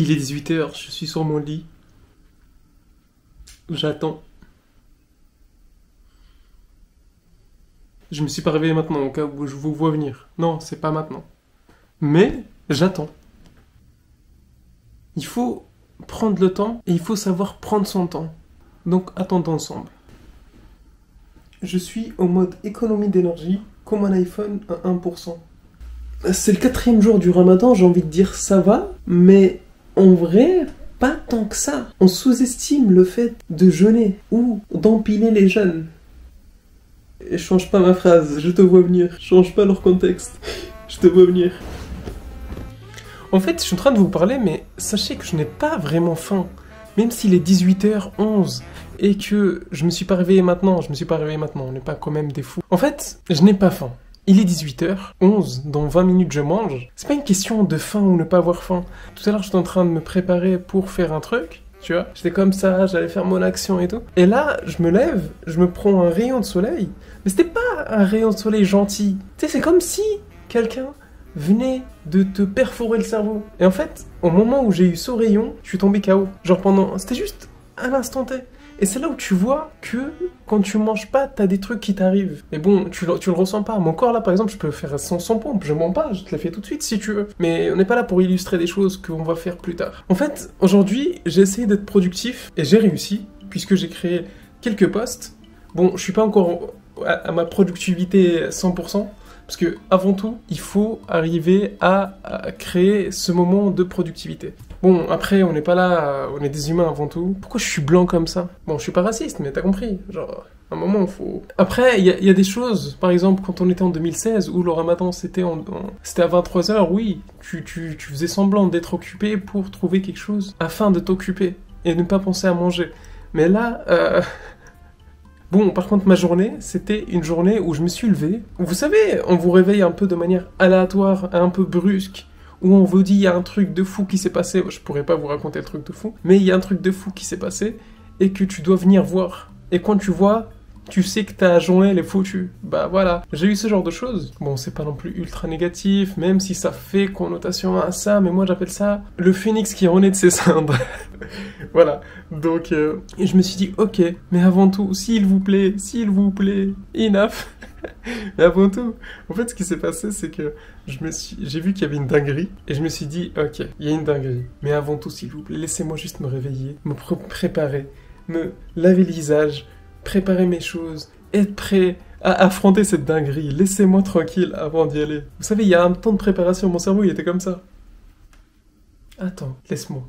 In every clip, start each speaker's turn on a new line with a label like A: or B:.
A: Il est 18h, je suis sur mon lit. J'attends. Je me suis pas réveillé maintenant au cas où je vous vois venir. Non, c'est pas maintenant. Mais j'attends. Il faut prendre le temps et il faut savoir prendre son temps. Donc attendons ensemble. Je suis au mode économie d'énergie, comme un iPhone à 1%. C'est le 4e jour du Ramadan, j'ai envie de dire ça va, mais en vrai, pas tant que ça. On sous-estime le fait de jeûner ou d'empiler les jeûnes. Et change pas ma phrase, je te vois venir. Change pas leur contexte, je te vois venir. En fait, je suis en train de vous parler, mais sachez que je n'ai pas vraiment faim. Même s'il est 18h11 et que je me suis pas réveillé maintenant, on n'est pas quand même des fous. En fait, je n'ai pas faim. Il est 18h11, dans 20 minutes je mange. C'est pas une question de faim ou ne pas avoir faim. Tout à l'heure, j'étais en train de me préparer pour faire un truc, tu vois. J'étais comme ça, j'allais faire mon action et tout. Et là, je me lève, je me prends un rayon de soleil. Mais c'était pas un rayon de soleil gentil. Tu sais, c'est comme si quelqu'un venait de te perforer le cerveau. Et en fait, au moment où j'ai eu ce rayon, je suis tombé KO. Genre pendant... C'était juste un instant T. Et c'est là où tu vois que quand tu manges pas, t'as des trucs qui t'arrivent. Mais bon, tu le ressens pas. Mon corps là, par exemple, je peux faire sans pompe. Je mens pas, je te la fais tout de suite si tu veux. Mais on n'est pas là pour illustrer des choses qu'on va faire plus tard. En fait, aujourd'hui, j'ai essayé d'être productif et j'ai réussi, puisque j'ai créé quelques posts. Bon, je suis pas encore à ma productivité 100%. Parce que, avant tout, il faut arriver à créer ce moment de productivité. Bon, après, on n'est pas là, on est des humains avant tout. Pourquoi je suis blanc comme ça? Bon, je suis pas raciste, mais t'as compris. Genre, à un moment, il faut... Après, il y a des choses, par exemple, quand on était en 2016, où le ramadan, c'était à 23h, oui, tu faisais semblant d'être occupé pour trouver quelque chose afin de t'occuper et ne pas penser à manger. Mais là... Bon, par contre, ma journée, c'était une journée où je me suis levé. Vous savez, on vous réveille un peu de manière aléatoire, un peu brusque, où on vous dit il y a un truc de fou qui s'est passé. Je pourrais pas vous raconter le truc de fou, mais il y a un truc de fou qui s'est passé et que tu dois venir voir. Et quand tu vois, tu sais que ta journée elle est foutue. Bah voilà, j'ai eu ce genre de choses. Bon, c'est pas non plus ultra négatif, même si ça fait connotation à ça, mais moi j'appelle ça le phénix qui renaît de ses cendres. Voilà, donc et je me suis dit, ok, mais avant tout, s'il vous plaît, enough. Mais avant tout, en fait, ce qui s'est passé, c'est que j'ai vu qu'il y avait une dinguerie, et je me suis dit, ok, il y a une dinguerie, mais avant tout, s'il vous plaît, laissez-moi juste me réveiller, me préparer, me laver le visage, préparer mes choses, être prêt à affronter cette dinguerie, laissez-moi tranquille avant d'y aller. Vous savez, il y a un temps de préparation, mon cerveau, il était comme ça. Attends, laisse-moi.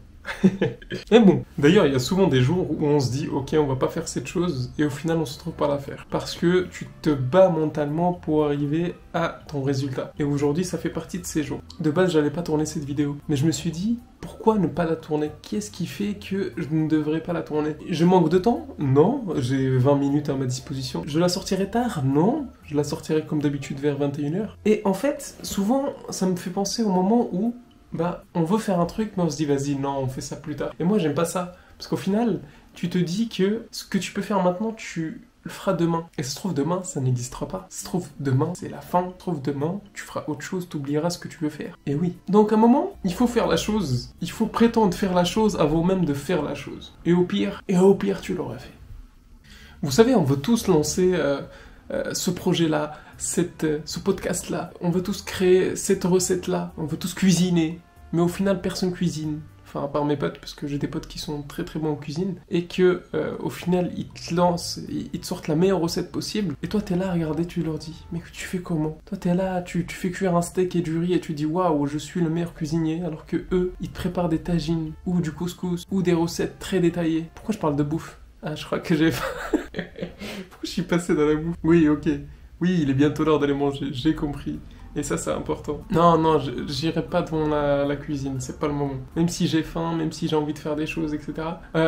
A: Mais bon, d'ailleurs, il y a souvent des jours où on se dit ok, on va pas faire cette chose et au final on se trouve pas à la faire parce que tu te bats mentalement pour arriver à ton résultat. Et aujourd'hui, ça fait partie de ces jours. De base, j'allais pas tourner cette vidéo, mais je me suis dit pourquoi ne pas la tourner? Qu'est-ce qui fait que je ne devrais pas la tourner? Je manque de temps? Non, j'ai 20 minutes à ma disposition. Je la sortirai tard? Non, je la sortirai comme d'habitude vers 21h. Et en fait, souvent, ça me fait penser au moment où bah, on veut faire un truc, mais on se dit, vas-y, non, on fait ça plus tard. Et moi, j'aime pas ça. Parce qu'au final, tu te dis que ce que tu peux faire maintenant, tu le feras demain. Et ça se trouve, demain, ça n'existera pas. Ça se trouve, demain, c'est la fin. Ça se trouve, demain, tu feras autre chose, t'oublieras ce que tu veux faire. Et oui. Donc, à un moment, il faut faire la chose. Il faut prétendre faire la chose avant même de faire la chose. Et au pire, tu l'auras fait. Vous savez, on veut tous lancer... ce projet-là, ce podcast-là. On veut tous créer cette recette-là. On veut tous cuisiner. Mais au final, personne cuisine. Enfin, à part mes potes, parce que j'ai des potes qui sont très très bons en cuisine. Et que, au final, ils te lancent, ils te sortent la meilleure recette possible. Et toi, t'es là à regarder, tu leur dis, mais tu fais comment? Toi, t'es là, tu fais cuire un steak et du riz et tu dis, waouh, je suis le meilleur cuisinier. Alors que eux, ils te préparent des tagines, ou du couscous, ou des recettes très détaillées. Pourquoi je parle de bouffe? Ah, je crois que j'ai faim. Pourquoi je suis passé dans la bouffe? Oui, ok. Oui, il est bientôt l'heure d'aller manger, j'ai compris. Et ça, c'est important. Non, j'irai pas devant la cuisine, c'est pas le moment. Même si j'ai faim, même si j'ai envie de faire des choses, etc.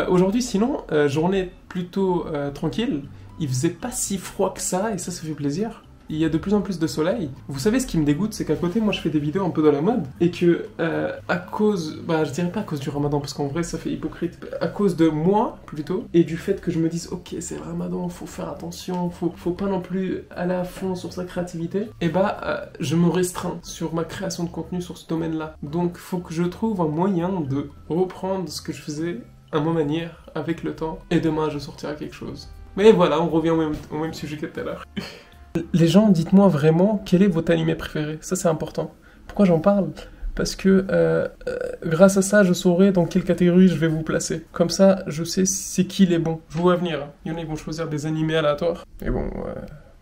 A: Aujourd'hui, sinon, journée plutôt tranquille. Il faisait pas si froid que ça, et ça fait plaisir. il y a de plus en plus de soleil. Vous savez, ce qui me dégoûte, c'est qu'à côté, moi, je fais des vidéos un peu dans la mode, et que à cause, je dirais pas à cause du ramadan, parce qu'en vrai, ça fait hypocrite, à cause de moi, plutôt, et du fait que je me dise, ok, c'est le ramadan, faut faire attention, faut pas non plus aller à fond sur sa créativité, et je me restreins sur ma création de contenu sur ce domaine-là. Donc, faut que je trouve un moyen de reprendre ce que je faisais à ma manière, avec le temps, et demain je sortirai quelque chose. Mais voilà, on revient au même sujet que tout à l'heure. Les gens, dites-moi vraiment, quel est votre animé préféré? Ça c'est important. Pourquoi j'en parle? Parce que grâce à ça, je saurai dans quelle catégorie je vais vous placer. Comme ça, je sais c'est qui les bons. Je vous vois venir. Il y en a, ils vont choisir des animés aléatoires. Et bon,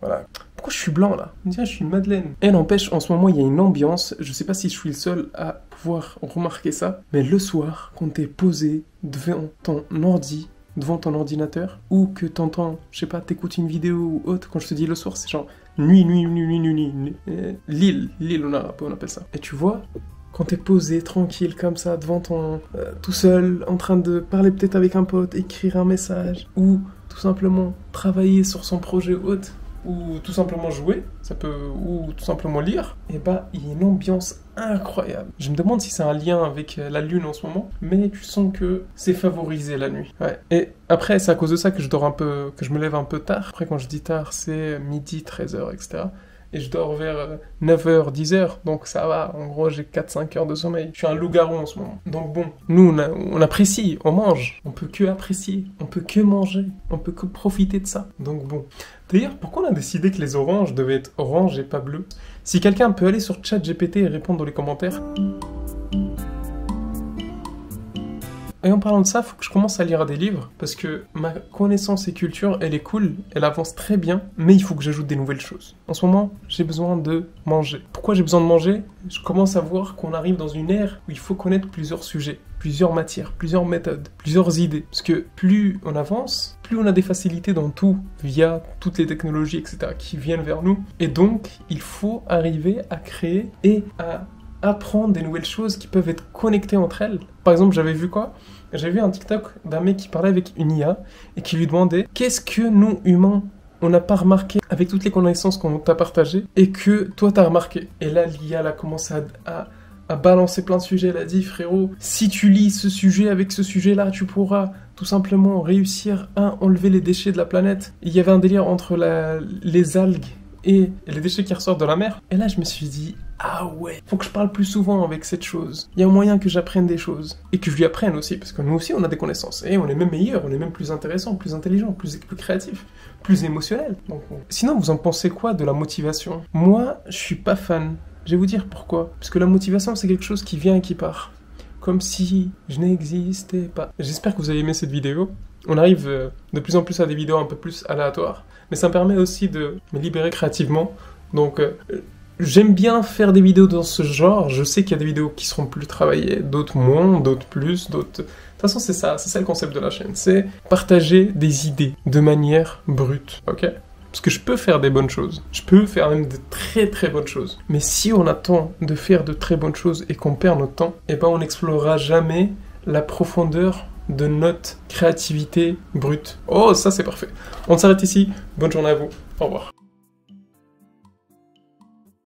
A: voilà. Pourquoi je suis blanc là? Tiens, je suis une madeleine. Et n'empêche, en ce moment, il y a une ambiance. Je sais pas si je suis le seul à pouvoir remarquer ça. Mais le soir, quand t'es posé devant ton ordi, devant ton ordinateur, ou que t'entends, je sais pas, t'écoutes une vidéo ou autre, quand je te dis le soir, c'est genre nuit. L'île, on appelle ça. Et tu vois, quand t'es posé, tranquille, comme ça, devant ton... tout seul, en train de parler peut-être avec un pote, écrire un message, ou tout simplement travailler sur son projet autre, ou tout simplement jouer, ou tout simplement lire, et il y a une ambiance incroyable. Je me demande si c'est un lien avec la lune en ce moment, mais tu sens que c'est favorisé la nuit. Ouais. Et après, c'est à cause de ça que je dors un peu, que je me lève un peu tard. Après, quand je dis tard, c'est midi, 13h, etc. Et je dors vers 9h, 10h, donc ça va, en gros j'ai 4-5 heures de sommeil. Je suis un loup-garou en ce moment. Donc bon, nous on apprécie, on mange, on peut que apprécier, on peut que manger, on peut que profiter de ça. Donc bon. D'ailleurs, pourquoi on a décidé que les oranges devaient être oranges et pas bleues? Si quelqu'un peut aller sur ChatGPT et répondre dans les commentaires. Et en parlant de ça, faut que je commence à lire des livres, parce que ma connaissance et culture, elle est cool, elle avance très bien, mais il faut que j'ajoute des nouvelles choses. En ce moment, j'ai besoin de manger. Pourquoi j'ai besoin de manger? Je commence à voir qu'on arrive dans une ère où il faut connaître plusieurs sujets, plusieurs matières, plusieurs méthodes, plusieurs idées. Parce que plus on avance, plus on a des facilités dans tout, via toutes les technologies, etc., qui viennent vers nous. Et donc, il faut arriver à créer et à apprendre des nouvelles choses qui peuvent être connectées entre elles. Par exemple, j'avais vu quoi? J'avais vu un TikTok d'un mec qui parlait avec une IA et qui lui demandait qu'est-ce que nous, humains, on n'a pas remarqué avec toutes les connaissances qu'on t'a partagées et que toi t'as remarqué. Et là, l'IA a commencé à balancer plein de sujets. Elle a dit, frérot, si tu lis ce sujet avec ce sujet-là, tu pourras tout simplement réussir à enlever les déchets de la planète. Il y avait un délire entre les algues et les déchets qui ressortent de la mer. Et là, je me suis dit, ah ouais, faut que je parle plus souvent avec cette chose. Il y a moyen que j'apprenne des choses. Et que je lui apprenne aussi, parce que nous aussi, on a des connaissances. Et on est même meilleurs, on est même plus intéressant, plus intelligent, plus créatif, plus émotionnel. Donc, sinon, vous en pensez quoi de la motivation? Moi, je suis pas fan. Je vais vous dire pourquoi. Parce que la motivation, c'est quelque chose qui vient et qui part. Comme si je n'existais pas. J'espère que vous avez aimé cette vidéo. On arrive de plus en plus à des vidéos un peu plus aléatoires. Mais ça me permet aussi de me libérer créativement. Donc, j'aime bien faire des vidéos dans ce genre. Je sais qu'il y a des vidéos qui seront plus travaillées, d'autres moins, d'autres plus, d'autres... De toute façon, c'est ça le concept de la chaîne. C'est partager des idées de manière brute, ok? Parce que je peux faire des bonnes choses. Je peux faire même de très très bonnes choses. Mais si on attend de faire de très bonnes choses et qu'on perd notre temps, eh ben on n'explorera jamais la profondeur de notre créativité brute. Oh, ça c'est parfait. On s'arrête ici. Bonne journée à vous. Au revoir.